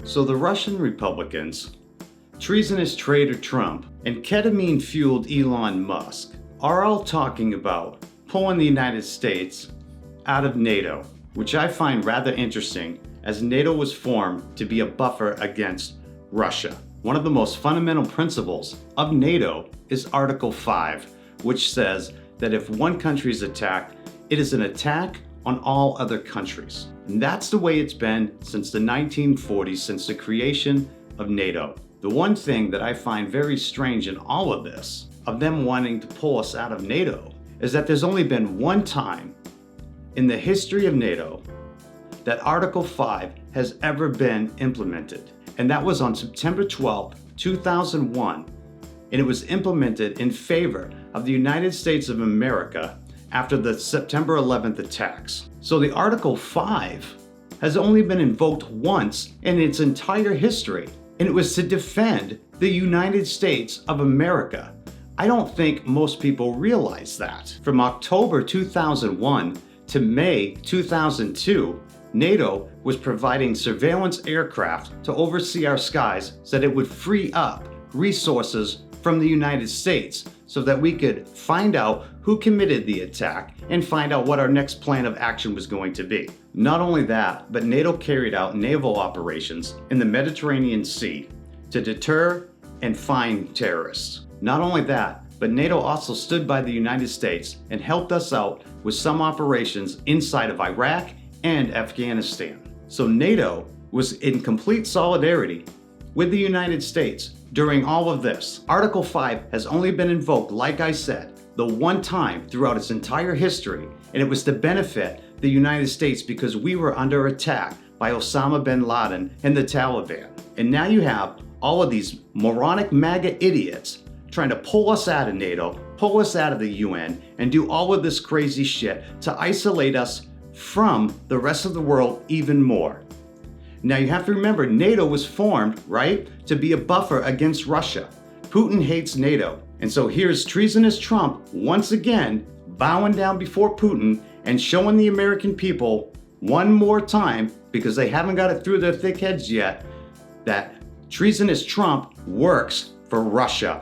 So the Russian Republicans, treasonous traitor Trump, and ketamine-fueled Elon Musk are all talking about pulling the United States out of NATO, which I find rather interesting as NATO was formed to be a buffer against Russia. One of the most fundamental principles of NATO is Article 5, which says that if one country is attacked, it is an attack on all other countries. And that's the way it's been since the 1940s, since the creation of NATO. The one thing that I find very strange in all of this, of them wanting to pull us out of NATO, is that there's only been one time in the history of NATO that Article 5 has ever been implemented. And that was on September 12, 2001. And it was implemented in favor of the United States of America after the September 11th attacks. So the Article 5 has only been invoked once in its entire history, and it was to defend the United States of America. I don't think most people realize that. From October 2001 to May 2002, NATO was providing surveillance aircraft to oversee our skies so that it would free up resources from the United States so that we could find out who committed the attack and find out what our next plan of action was going to be. Not only that, but NATO carried out naval operations in the Mediterranean Sea to deter and find terrorists. Not only that, but NATO also stood by the United States and helped us out with some operations inside of Iraq and Afghanistan. So NATO was in complete solidarity with the United States during all of this. Article 5 has only been invoked, like I said, the one time throughout its entire history, and it was to benefit the United States because we were under attack by Osama bin Laden and the Taliban. And now you have all of these moronic MAGA idiots trying to pull us out of NATO, pull us out of the UN, and do all of this crazy shit to isolate us from the rest of the world even more. Now you have to remember, NATO was formed, right, to be a buffer against Russia. Putin hates NATO. And so here's treasonous Trump once again bowing down before Putin and showing the American people one more time, because they haven't got it through their thick heads yet, that treasonous Trump works for Russia.